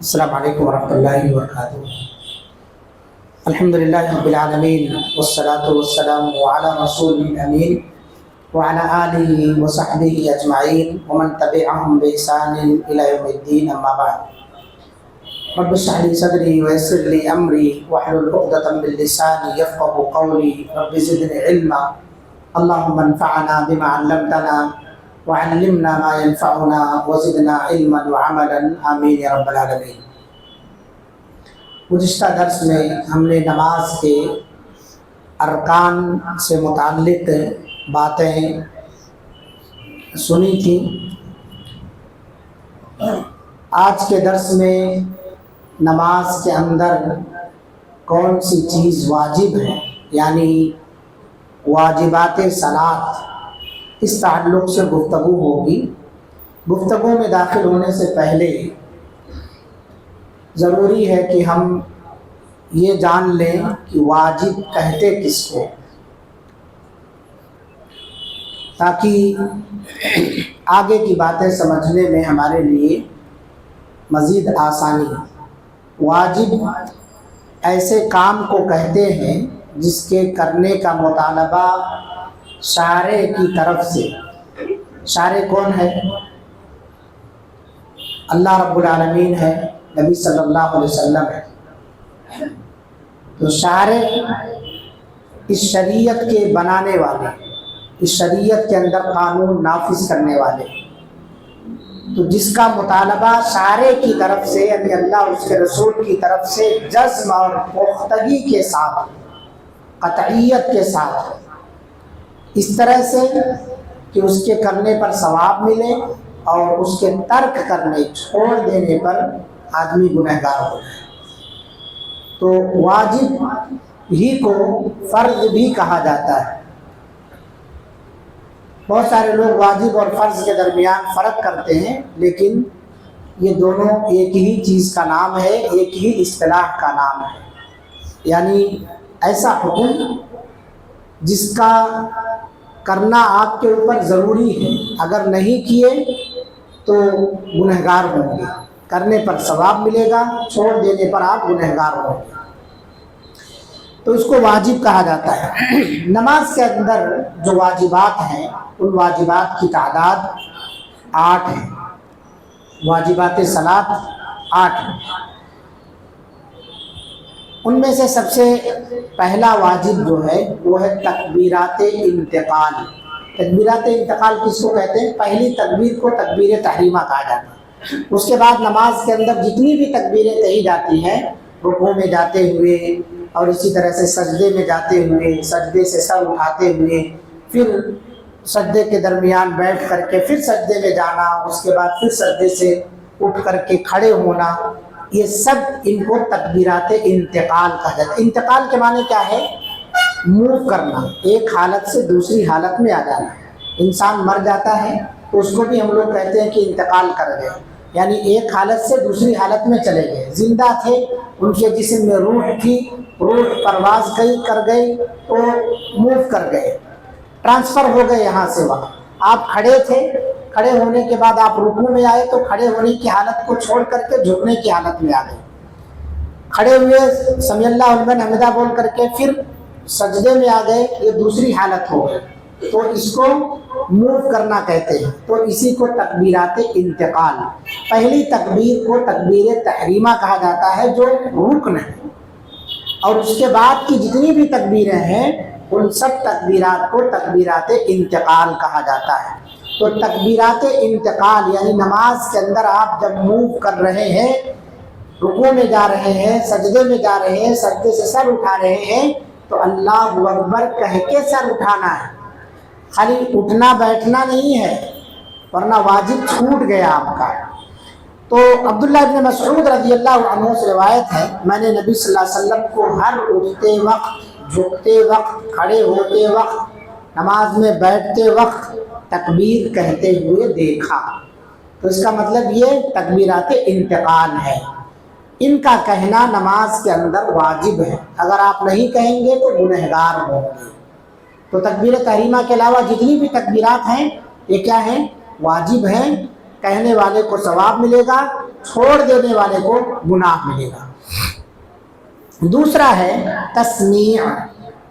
السلام علیکم ورحمۃ اللہ وبرکاتہ۔ الحمدللہ رب العالمین والصلاة والسلام علی رسول الامین وعلی آلہ وصحبہ اجمعین ومن تبعہم بإحسان الی یوم الدین، اما بعد۔ رب اشرح لی صدری ویسر لی امری واحلل عقدۃ من لسانی یفقہوا قولی، رب زدنی علما، اللہم انفعنا بما علمتنا وعلمنا ما ينفعنا وزدنا علما وعملا آمین یا رب العالمین۔ گزشتہ درس میں ہم نے نماز کے ارکان سے متعلق باتیں سنی تھیں۔ آج کے درس میں نماز کے اندر کون سی چیز واجب ہے، یعنی واجبات صلاۃ، اس تعلق سے گفتگو ہوگی۔ گفتگو میں داخل ہونے سے پہلے ضروری ہے کہ ہم یہ جان لیں کہ واجب کہتے کس کو، تاکہ آگے کی باتیں سمجھنے میں ہمارے لیے مزید آسانی ہو۔ واجب ایسے کام کو کہتے ہیں جس کے کرنے کا مطالبہ شارع کی طرف سے۔ شارع کون ہے؟ اللہ رب العالمین ہے، نبی صلی اللہ علیہ وسلم ہے۔ تو شارع اس شریعت کے بنانے والے، اس شریعت کے اندر قانون نافذ کرنے والے۔ تو جس کا مطالبہ شارع کی طرف سے، یعنی اللہ اور اس کے رسول کی طرف سے جزم اور پختگی کے ساتھ، قطعیت کے ساتھ، اس طرح سے کہ اس کے کرنے پر ثواب ملے اور اس کے ترک کرنے، چھوڑ دینے پر آدمی گنہگار ہو جائے۔ تو واجب ہی کو فرض بھی کہا جاتا ہے۔ بہت سارے لوگ واجب اور فرض کے درمیان فرق کرتے ہیں، لیکن یہ دونوں ایک ہی چیز کا نام ہے، ایک ہی اصطلاح کا نام ہے۔ یعنی ایسا حکم جس کا کرنا آپ کے اوپر ضروری ہے، اگر نہیں کیے تو گنہگار ہوں گے، کرنے پر ثواب ملے گا، چھوڑ دینے پر آپ گنہگار ہوں گے، تو اس کو واجب کہا جاتا ہے۔ نماز کے اندر جو واجبات ہیں، ان واجبات کی تعداد 8 ہے۔ واجبات صلاۃ 8 ہیں۔ ان میں سے سب سے پہلا واجب جو ہے وہ ہے تکبیرات انتقال۔ تکبیرات انتقال کس کو کہتے ہیں؟ پہلی تکبیر کو تکبیر تحریمہ کہا جاتا ہے۔ اس کے بعد نماز کے اندر جتنی بھی تکبیریں کہی جاتی ہیں، رکوع میں جاتے ہوئے اور اسی طرح سے سجدے میں جاتے ہوئے، سجدے سے سر اٹھاتے ہوئے، پھر سجدے کے درمیان بیٹھ کر کے پھر سجدے میں جانا، اس کے بعد پھر سجدے سے اٹھ کر کے کھڑے ہونا، یہ سب ان کو تکبیرات انتقال کہا جاتا ہے۔ انتقال کے معنی کیا ہے؟ موو کرنا، ایک حالت سے دوسری حالت میں آ جانا۔ انسان مر جاتا ہے تو اس کو بھی ہم لوگ کہتے ہیں کہ انتقال کر گئے، یعنی ایک حالت سے دوسری حالت میں چلے گئے۔ زندہ تھے، ان کے جسم میں روح تھی، روح پرواز کر گئی تو موو کر گئے، ٹرانسفر ہو گئے یہاں سے وہاں۔ آپ کھڑے تھے، کھڑے ہونے کے بعد آپ رکوع میں آئے تو کھڑے ہونے کی حالت کو چھوڑ کر کے جھکنے کی حالت میں آ گئے۔ کھڑے ہوئے سمیع اللہ لمن حمدہ بول کر کے پھر سجدے میں آ گئے، یہ دوسری حالت ہو گئی، تو اس کو موو کرنا کہتے ہیں۔ تو اسی کو تکبیرات انتقال، پہلی تکبیر کو تکبیر تحریمہ کہا جاتا ہے جو رکن ہے، اور اس کے بعد کی جتنی بھی تکبیریں ہیں ان سب تکبیرات کو تکبیرات انتقال کہا جاتا ہے۔ تو تکبیرات انتقال یعنی نماز کے اندر آپ جب موو کر رہے ہیں، رکوع میں جا رہے ہیں، سجدے میں جا رہے ہیں، سجدے سے سر اٹھا رہے ہیں، تو اللہ اکبر کہہ کے سر اٹھانا ہے، خالی اٹھنا بیٹھنا نہیں ہے، ورنہ واجب چھوٹ گیا آپ کا۔ تو عبداللہ ابن مسعود رضی اللہ عنہ سے روایت ہے، میں نے نبی صلی اللہ علیہ وسلم کو ہر اٹھتے وقت، جھکتے وقت، کھڑے ہوتے وقت، نماز میں بیٹھتے وقت تکبیر کہتے ہوئے دیکھا۔ تو اس کا مطلب یہ تکبیرات انتقال ہے، ان کا کہنا نماز کے اندر واجب ہے، اگر آپ نہیں کہیں گے تو گنہگار ہوں گے۔ تو تکبیر تحریمہ کے علاوہ جتنی بھی تکبیرات ہیں یہ کیا ہیں؟ واجب ہیں، کہنے والے کو ثواب ملے گا، چھوڑ دینے والے کو گناہ ملے گا۔ دوسرا ہے تسمیع،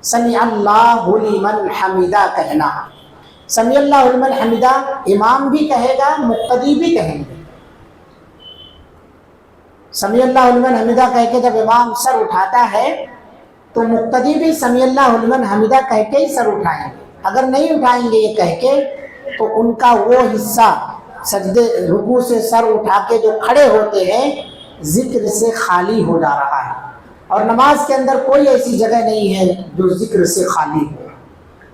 سمع اللہ لمن حمدہ کہنا۔ سمع اللہ لمن حمدہ امام بھی کہے گا، مقتدی بھی کہیں گے۔ سمع اللہ لمن حمدہ کہہ کے جب امام سر اٹھاتا ہے تو مقتدی بھی سمع اللہ لمن حمدہ کہہ کے ہی سر اٹھائیں گے۔ اگر نہیں اٹھائیں گے یہ کہہ کے تو ان کا وہ حصہ سجدے رکوع سے سر اٹھا کے جو کھڑے ہوتے ہیں ذکر سے خالی ہو جا رہا ہے، اور نماز کے اندر کوئی ایسی جگہ نہیں ہے جو ذکر سے خالی ہو۔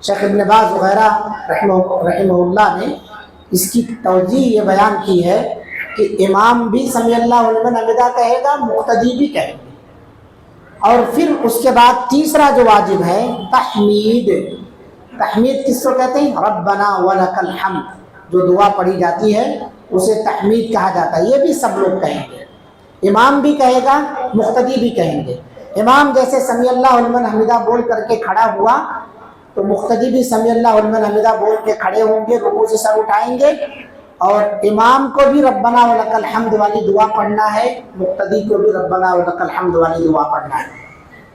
شیخ ابن باز وغیرہ رحمہ اللہ نے اس کی توجیہ یہ بیان کی ہے کہ امام بھی سمع اللہ لمن حمدہ کہے گا، مقتدی بھی کہے گا۔ اور پھر اس کے بعد تیسرا جو واجب ہے تحمید۔ تحمید کس کو کہتے ہیں؟ ربنا ولک الحمد، جو دعا پڑھی جاتی ہے اسے تحمید کہا جاتا ہے۔ یہ بھی سب لوگ کہیں گے، امام بھی کہے گا، مقتدی بھی کہیں گے۔ امام جیسے سمع اللہ لمن حمدہ بول کر کے کھڑا ہوا تو مقتدی بھی سمع اللہ لمن حمدہ بول کے کھڑے ہوں گے، رکوع سے سر اٹھائیں گے، اور امام کو بھی ربنا ولک الحمد والی دعا پڑھنا ہے، مقتدی کو بھی ربنا ولک الحمد والی دعا پڑھنا ہے۔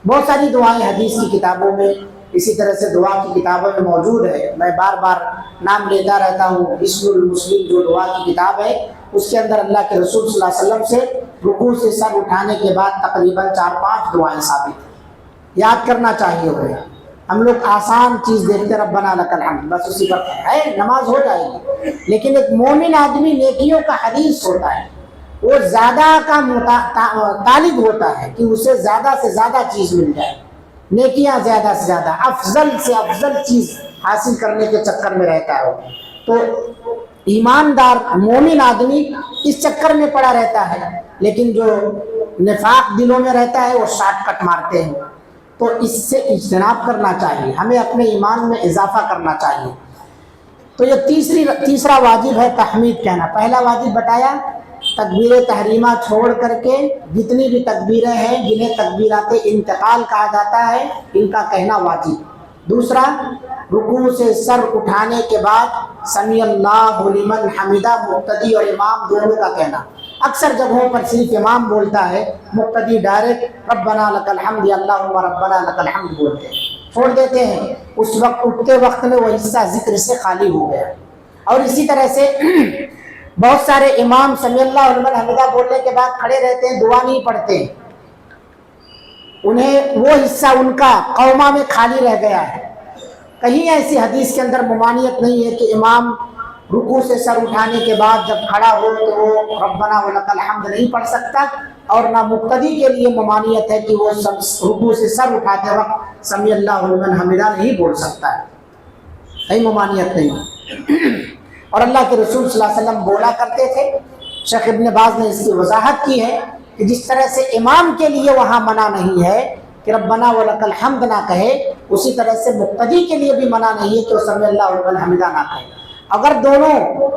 بہت ساری دعائیں حدیث کی کتابوں میں، اسی طرح سے دعا کی کتابوں میں موجود ہے۔ میں بار بار نام لیتا رہتا ہوں، حصن المسلم جو دعا کی کتاب ہے اس کے اندر اللہ کے رسول صلی اللہ علیہ وسلم سے رکوع سے سر اٹھانے کے بعد تقریباً 4-5 دعائیں ثابت ہیں، یاد کرنا چاہیے ہوئے۔ ہم لوگ آسان چیز دیکھتے ربنا لک الحمد، بس اسی پر ہے نماز ہو جائے گی، لیکن ایک مومن آدمی نیکیوں کا حریص ہوتا ہے، وہ زیادہ کا طالب ہوتا ہے کہ اسے زیادہ سے زیادہ چیز مل جائے، نیکیاں زیادہ سے زیادہ، افضل سے افضل چیز حاصل کرنے کے چکر میں رہتا ہے۔ تو ایماندار مومن آدمی اس چکر میں پڑا رہتا ہے، لیکن جو نفاق دلوں میں رہتا ہے وہ شارٹ کٹ مارتے ہیں۔ تو اس سے اجتناب کرنا چاہیے، ہمیں اپنے ایمان میں اضافہ کرنا چاہیے۔ تو یہ تیسرا واجب ہے تحمید کہنا۔ پہلا واجب بتایا تکبیر تحریمہ چھوڑ کر کے جتنی بھی تکبیریں ہیں جنہیں تکبیرات انتقال کہا جاتا ہے ان کا کہنا واجب۔ دوسرا رکوع سے سر اٹھانے کے بعد سمیع اللہ لمن حمدہ مقتدی اور امام دونوں کا کہنا۔ اکثر جگہوں پر صرف امام بولتا ہے، مقتدی ڈائریکٹ ربنا لک الحمد یا اللہم ربنا لک الحمد بولتے ہیں، چھوڑ دیتے ہیں۔ اس وقت اٹھتے وقت میں وہ حصہ ذکر سے خالی ہو گیا۔ اور اسی طرح سے بہت سارے امام سمیع اللہ لمن حمدہ بولنے کے بعد کھڑے رہتے ہیں، دعا نہیں پڑھتے، انہیں وہ حصہ ان کا قومہ میں خالی رہ گیا ہے۔ کہیں ایسی حدیث کے اندر ممانعت نہیں ہے کہ امام رکوع سے سر اٹھانے کے بعد جب کھڑا ہو تو وہ ربنا ولک الحمد نہیں پڑھ سکتا، اور نہ مقتدی کے لیے ممانعت ہے کہ وہ رکوع سے سر اٹھاتے وقت سمیع اللہ لمن حمدہ نہیں بول سکتا ہے، کہیں ممانعت نہیں۔ اور اللہ کے رسول صلی اللہ علیہ وسلم بولا کرتے تھے۔ شیخ ابن باز نے اس کی وضاحت کی ہے کہ جس طرح سے امام کے لیے وہاں منع نہیں ہے کہ ربنا ولک الحمد نہ کہے، اسی طرح سے مقتدی کے لیے بھی منع نہیں ہے کہ وہ سمیع اللہ لمن حمدہ نہ کہے۔ اگر دونوں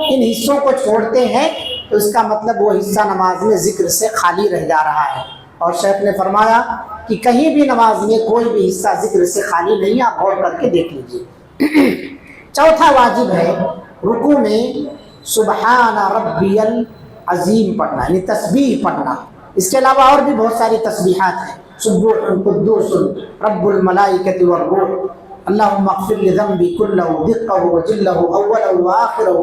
ان حصوں کو چھوڑتے ہیں تو اس کا مطلب وہ حصہ نماز میں ذکر سے خالی رہ جا رہا ہے۔ اور شیخ نے فرمایا کہ کہیں بھی نماز میں کوئی بھی حصہ ذکر سے خالی نہیں، آپ غور کر کے دیکھ لیجیے۔ چوتھا واجب ہے رکوع میں سبحان ربی العظیم پڑھنا، یعنی تسبیح پڑھنا۔ اس کے علاوہ اور بھی بہت ساری تسبیحات ہیں، سبوح قدوس رب الملائکۃ والروح، اللہم اغفر لذنبی کلہ دقہ وجلہ اولہ وآخرہ،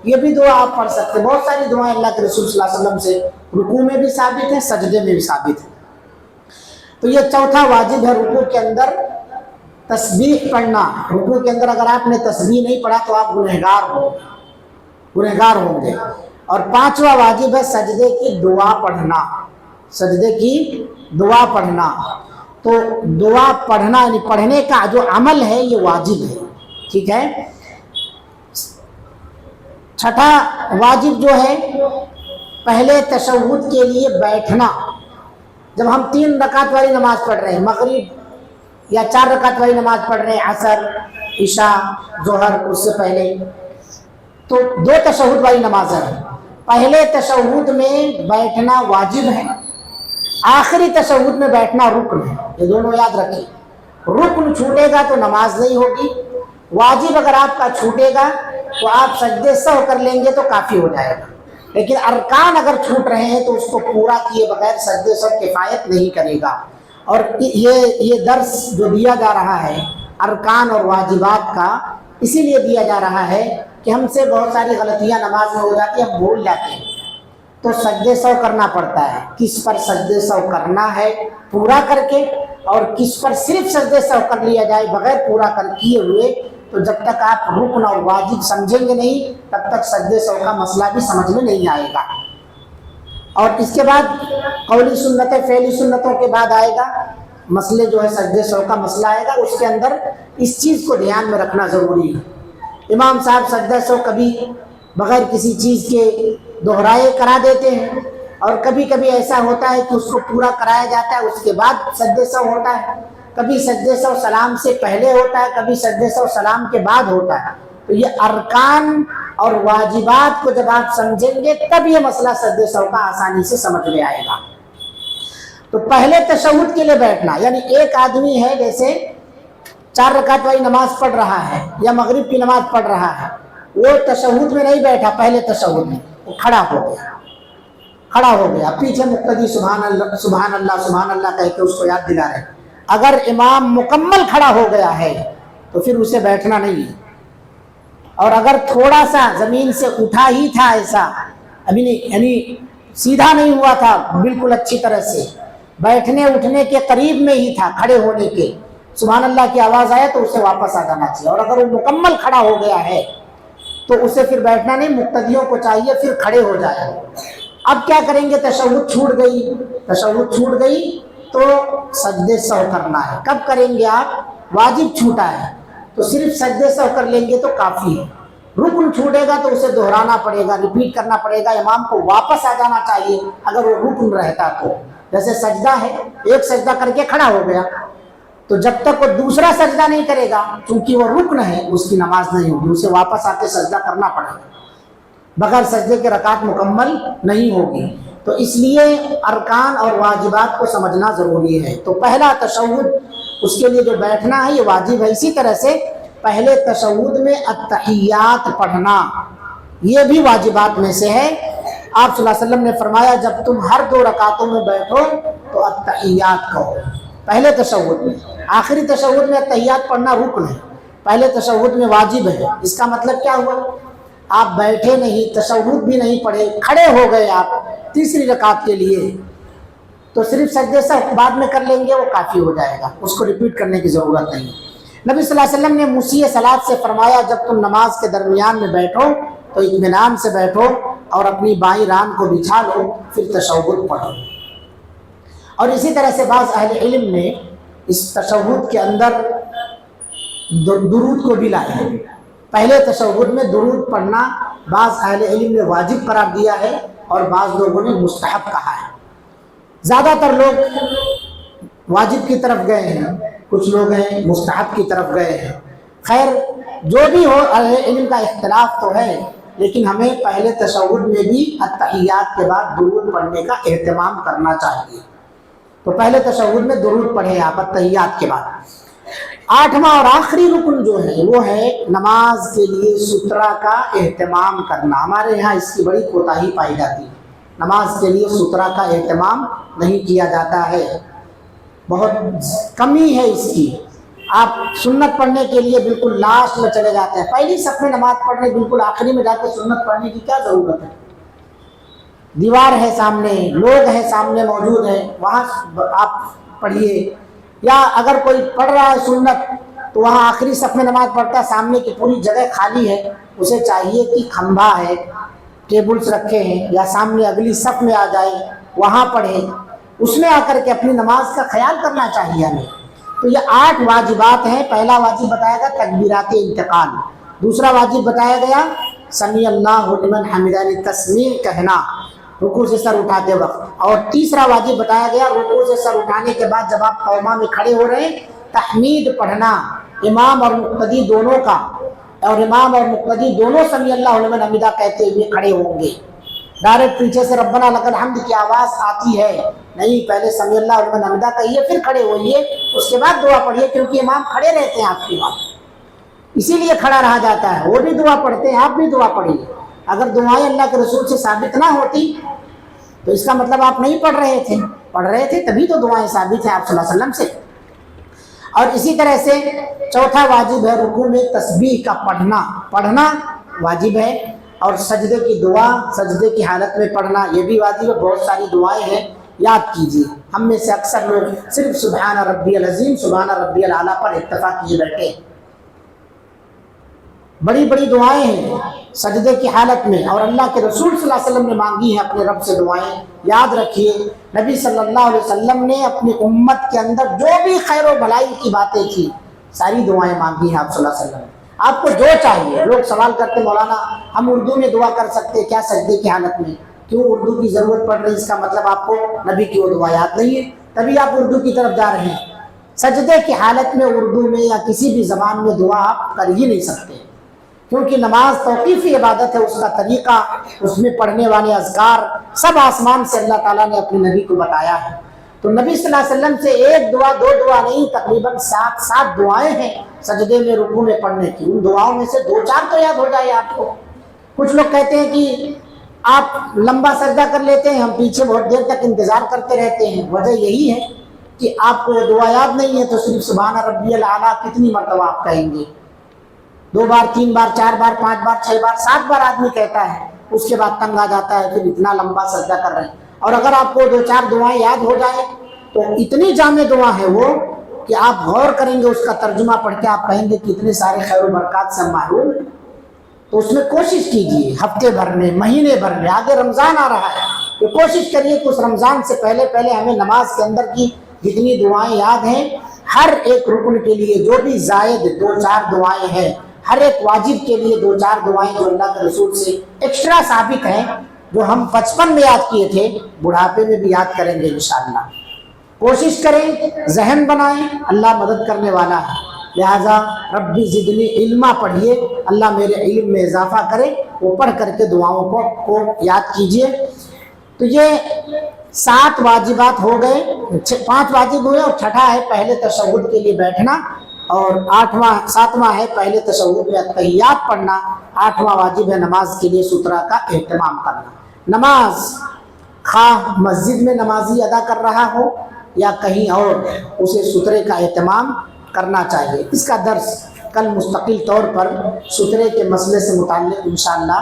یہ بھی دعا آپ پڑھ سکتے ہیں۔ بہت ساری دعائیں اللہ کے رسول صلی اللہ علیہ وسلم سے رکوع میں بھی ثابت ہیں، سجدے میں بھی ثابت ہیں۔ تو یہ چوتھا واجب ہے رکوع کے اندر تسبیح پڑھنا۔ رکوع کے اندر اگر آپ نے تسبیح نہیں پڑھا تو آپ گنہگار ہوں گے۔ اور پانچواں واجب ہے سجدے کی دعا پڑھنا، سجدے کی دعا پڑھنا۔ تو دعا پڑھنا یعنی پڑھنے کا جو عمل ہے یہ واجب ہے، ٹھیک ہے۔ چھٹا واجب جو ہے پہلے تشہد کے لیے بیٹھنا۔ جب ہم 3 رکعت والی نماز پڑھ رہے ہیں، مغرب یا 4 رکعت والی نماز پڑھ رہے ہیں، عصر عشاء ظہر، اس سے پہلے تو 2 تشہد والی نماز ہے۔ پہلے تشہد میں بیٹھنا واجب ہے، آخری تشہد میں بیٹھنا رکن ہے، یہ دونوں یاد رکھیں۔ رکن چھوٹے گا تو نماز نہیں ہوگی، واجب اگر آپ کا چھوٹے گا تو آپ سجدے سہو کر لیں گے تو کافی ہو جائے گا. لیکن ارکان اگر چھوٹ رہے ہیں تو اس کو پورا کیے بغیر سجدے سہو کفایت نہیں کرے گا. اور یہ درس جو دیا جا رہا ہے ارکان اور واجبات کا اسی لیے دیا جا رہا ہے کہ ہم سے بہت ساری غلطیاں نماز میں ہو جاتی ہیں، ہم بھول جاتے ہیں. تو سجدے سہو کرنا پڑتا ہے. کس پر سجدے سہو کرنا ہے پورا کر کے، اور کس پر صرف سجدے سہو کر لیا جائے بغیر پورا کیے ہوئے. تو جب تک آپ رکن اور واجب سمجھیں گے نہیں تب تک سجدے سہو کا مسئلہ بھی سمجھ میں نہیں آئے گا. اور اس کے بعد قولی سنتیں فعلی سنتوں کے بعد آئے گا مسئلے جو ہے سجدے سہو کا مسئلہ آئے گا. اس کے اندر اس چیز کو دھیان میں رکھنا ضروری ہے. امام صاحب سجدہ سہو کبھی بغیر کسی چیز کے دہرائے کرا دیتے ہیں، اور کبھی کبھی ایسا ہوتا ہے کہ اس کو پورا کرایا جاتا ہے اس کے بعد سجدے سہو ہوتا ہے. کبھی سجدے سہو سلام سے پہلے ہوتا ہے، کبھی سجدے سہو سلام کے بعد ہوتا ہے. تو یہ ارکان اور واجبات کو جب آپ سمجھیں گے تب یہ مسئلہ سجدے سہو کا آسانی سے سمجھ میں آئے گا. تو پہلے تشہد کے لیے بیٹھنا، یعنی ایک آدمی ہے جیسے 4 رکعت والی نماز پڑھ رہا ہے یا مغرب کی نماز پڑھ رہا ہے، وہ تشہد میں نہیں بیٹھا، پہلے تشہد میں وہ کھڑا ہو گیا. پیچھے مقتدی سبحان اللہ سبحان اللہ سبحان اللہ کہہ کے اس کو یاد دلا رہے. اگر امام مکمل کھڑا ہو گیا ہے تو پھر اسے بیٹھنا نہیں ہے. اور اگر تھوڑا سا زمین سے اٹھا ہی تھا، ایسا ابھی نہیں، یعنی سیدھا نہیں ہوا تھا بالکل اچھی طرح سے، بیٹھنے اٹھنے کے قریب میں ہی تھا کھڑے ہونے کے، سبحان اللہ کی آواز آئے تو اسے واپس آ جانا چاہیے. اور اگر وہ مکمل کھڑا ہو گیا ہے تو اسے پھر بیٹھنا نہیں، مقتدیوں کو چاہیے پھر کھڑے ہو جائے. اب کیا کریں گے؟ تشہد چھوٹ گئی تو سجدے سہو کرنا ہے. کب کریں گے آپ؟ واجب چھوٹا ہے تو صرف سجدے سہو کر لیں گے تو کافی ہے. رکن چھوٹے گا تو اسے دہرانا پڑے گا، ریپیٹ کرنا پڑے گا. امام کو واپس آ جانا چاہیے اگر وہ رکن رہتا تو. جیسے سجدہ ہے، ایک سجدہ کر کے کھڑا ہو گیا تو جب تک وہ دوسرا سجدہ نہیں کرے گا چونکہ وہ رکن ہے اس کی نماز نہیں ہوگی، اسے واپس آ کے سجدہ کرنا پڑے گا. بغیر سجدے کے رکعت مکمل نہیں ہوگی. تو اس لیے ارکان اور واجبات کو سمجھنا ضروری ہے. تو پہلا تشہد، اس کے لیے جو بیٹھنا ہے یہ واجب ہے. اسی طرح سے پہلے تشہد میں التحیات پڑھنا یہ بھی واجبات میں سے ہے. آپ صلی اللہ علیہ وسلم نے فرمایا جب تم ہر 2 رکعتوں میں بیٹھو تو التحیات کہو پہلے تشہد میں. آخری تشہد میں التحیات پڑھنا رکن ہے، پہلے تشہد میں واجب ہے. اس کا مطلب کیا ہوا؟ آپ بیٹھے نہیں، تشہد بھی نہیں پڑھے، کھڑے ہو گئے آپ تیسری رکعت کے لیے تو صرف سجدے سے بعد میں کر لیں گے، وہ کافی ہو جائے گا، اس کو ریپیٹ کرنے کی ضرورت نہیں. نبی صلی اللہ علیہ وسلم نے مسیء صلاۃ سے فرمایا جب تم نماز کے درمیان میں بیٹھو تو اطمینان سے بیٹھو اور اپنی بائیں ران کو بچھا لو، پھر تشہد پڑھو. اور اسی طرح سے بعض اہل علم نے اس تشہد کے اندر درود کو بھی لایا. پہلے تشہد میں درود پڑھنا بعض اہل علم نے واجب قرار دیا ہے اور بعض لوگوں نے مستحب کہا ہے. زیادہ تر لوگ واجب کی طرف گئے ہیں، کچھ لوگ ہیں مستحب کی طرف گئے ہیں. خیر جو بھی ہو، اہل علم کا اختلاف تو ہے، لیکن ہمیں پہلے تشہد میں بھی التحیات کے بعد درود پڑھنے کا اہتمام کرنا چاہیے. تو پہلے تشہد میں درود پڑھیں آپ التحیات کے بعد. 8واں اور آخری رکن جو ہے وہ ہے نماز کے لیے سترہ کا اہتمام کرنا. ہمارے یہاں اس کی بڑی کوتاہی پائی جاتی ہے، نماز کے لیے سترہ کا اہتمام نہیں کیا جاتا ہے، بہت کمی ہے اس کی. آپ سنت پڑھنے کے لیے بالکل لاسٹ میں چلے جاتے ہیں، پہلی صف میں نماز پڑھنے بالکل آخری میں جا کے سنت پڑھنے کی کیا ضرورت ہے؟ دیوار ہے سامنے، لوگ ہیں سامنے موجود ہیں، وہاں آپ پڑھیے. یا اگر کوئی پڑھ رہا ہے سنت تو وہاں آخری صف میں نماز پڑھتا ہے، سامنے کی پوری جگہ خالی ہے، اسے چاہیے کہ کھمبا ہے، ٹیبلز رکھے ہیں، یا سامنے اگلی صف میں آ جائے وہاں پڑھے، اس میں آ کر کے اپنی نماز کا خیال کرنا چاہیے ہمیں. تو یہ 8 واجبات ہیں. پہلا واجب بتایا گیا تکبیرات انتقال، دوسرا واجب بتایا گیا سمیع اللہ لمن حمدہ، تسمیع کہنا رکوع سے سر اٹھاتے وقت. اور تیسرا واجب بتایا گیا رکوع سے سر اٹھانے کے بعد جب آپ قوما میں کھڑے ہو رہے ہیں تحمید پڑھنا امام اور مقتدی دونوں کا، اور امام اور مقتدی دونوں سمیع اللہ لمن حمدہ کہتے ہوئے کھڑے ہوں گے. ڈائریکٹ پیچھے سے ربنا لک الحمد کی آواز آتی ہے نہیں، پہلے سمیع اللہ لمن حمدہ کہیے پھر کھڑے ہوئیے، اس کے بعد دعا پڑھیے، کیونکہ امام کھڑے رہتے ہیں آپ کے بعد. اسی لیے کھڑا رہا جاتا ہے. وہ بھی دعا پڑھتے ہیں, آپ بھی دعا پڑھیے. اگر دعائیں اللہ کے رسول سے ثابت نہ ہوتی تو اس کا مطلب آپ نہیں پڑھ رہے تھے. پڑھ رہے تھے تبھی تو دعائیں ثابت ہیں آپ صلی اللہ علیہ وسلم سے. اور اسی طرح سے چوتھا واجب ہے رکوع میں تسبیح کا پڑھنا واجب ہے. اور سجدے کی دعا سجدے کی حالت میں پڑھنا یہ بھی واجب ہے. بہت ساری دعائیں ہیں, یاد کیجیے. ہم میں سے اکثر لوگ صرف سبحان ربی العظیم سبحان ربی الاعلیٰ پر اکتفا کیے بیٹھے. بڑی بڑی دعائیں ہیں سجدے کی حالت میں, اور اللہ کے رسول صلی اللہ علیہ وسلم نے مانگی ہیں اپنے رب سے دعائیں. یاد رکھیے نبی صلی اللہ علیہ وسلم نے اپنی امت کے اندر جو بھی خیر و بھلائی کی باتیں تھی ساری دعائیں مانگی ہیں آپ صلی اللہ علیہ وسلم. آپ کو جو چاہیے. لوگ سوال کرتے مولانا ہم اردو میں دعا کر سکتے کیا سجدے کی حالت میں؟ کیوں اردو کی ضرورت پڑ رہی؟ اس کا مطلب آپ کو نبی کی وہ دعا یاد نہیں ہے, تبھی آپ اردو کی طرف جا رہے ہیں. سجدے کی حالت میں اردو میں یا کسی بھی زبان میں دعا آپ کر ہی نہیں سکتے, کیونکہ نماز توقیفی عبادت ہے. اس کا طریقہ, اس میں پڑھنے والے اذکار سب آسمان سے اللہ تعالیٰ نے اپنے نبی کو بتایا ہے. تو نبی صلی اللہ علیہ وسلم سے ایک دعا دو دعا نہیں, تقریباً 7 دعائیں ہیں سجدے میں رکوع میں پڑھنے کی. ان دعاؤں میں سے 2-4 تو یاد ہو جائے آپ کو. کچھ لوگ کہتے ہیں کہ آپ لمبا سجدہ کر لیتے ہیں, ہم پیچھے بہت دیر تک انتظار کرتے رہتے ہیں. وجہ یہی ہے کہ آپ کو دعا یاد نہیں ہے, تو صرف سبحان ربی الاعلیٰ کتنی مرتبہ آپ کہیں گے؟ 2 بار 3 بار 4 بار 5 بار 6 بار 7 بار آدمی کہتا ہے, اس کے بعد تنگ آ جاتا ہے پھر اتنا لمبا سجدہ کر رہے ہیں. اور اگر آپ کو 2-4 دعائیں یاد ہو جائیں تو اتنی جامع دعا ہے وہ کہ آپ غور کریں گے اس کا ترجمہ پڑھ کے, آپ کہیں گے کہ اتنے سارے خیر و برکات سے محروم. تو اس میں کوشش کیجیے ہفتے بھر میں, مہینے بھر میں, آگے رمضان آ رہا ہے, تو کوشش کریے کہ اس رمضان سے پہلے ہمیں نماز کے اندر کی جتنی دعائیں یاد ہیں ہر ایک رکن کے لیے جو بھی زائد 2-4 دعائیں ہیں, ہر ایک واجب کے لیے 2-4 دعائیں جو اللہ کے رسول سے ایکسٹرا ثابت ہیں, جو ہم 55 میں یاد کیے تھے بڑھاپے میں بھی یاد کریں گے انشاءاللہ. کوشش کریں, ذہن بنائیں, اللہ مدد کرنے والا ہے. لہذا ربی زدنی علما پڑھیے, اللہ میرے علم میں اضافہ کرے. وہ پڑھ کر کے دعاؤں کو یاد کیجیے. تو یہ 7 واجبات ہو گئے, 5 واجب ہوئے, اور چھٹا ہے پہلے تشہد کے لیے بیٹھنا, اور 7واں ہے پہلے تشہد میں تحیات پڑھنا. 8واں واجب ہے نماز کے لیے سترہ کا اہتمام کرنا. نماز خواہ مسجد میں نمازی ادا کر رہا ہو یا کہیں اور, اسے سترے کا اہتمام کرنا چاہیے. اس کا درس کل مستقل طور پر سترے کے مسئلے سے متعلق انشاءاللہ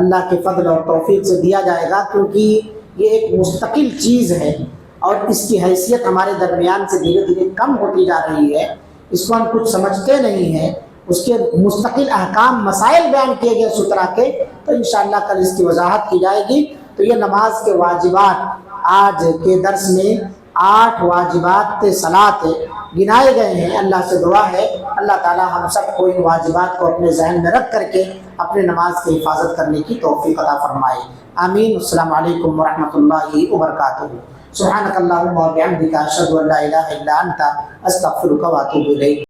اللہ کے فضل اور توفیق سے دیا جائے گا, کیونکہ یہ ایک مستقل چیز ہے اور اس کی حیثیت ہمارے درمیان سے دھیرے دھیرے کم ہوتی جا رہی ہے. اس کو ہم کچھ سمجھتے نہیں ہیں. اس کے مستقل احکام مسائل بیان کیے گئے سترہ کے, تو انشاءاللہ کل اس کی وضاحت کی جائے گی. تو یہ نماز کے واجبات آج کے درس میں 8 واجبات صلاۃ گنائے گئے ہیں. اللہ سے دعا ہے اللہ تعالی ہم سب کو ان واجبات کو اپنے ذہن میں رکھ کر کے اپنے نماز کی حفاظت کرنے کی توفیق عطا فرمائے. آمین. السلام علیکم ورحمۃ اللہ وبرکاتہ. سبحانک اللہم و بحمدک اشہد ان لا الہ الا انت استغفرک و اتوب الیک.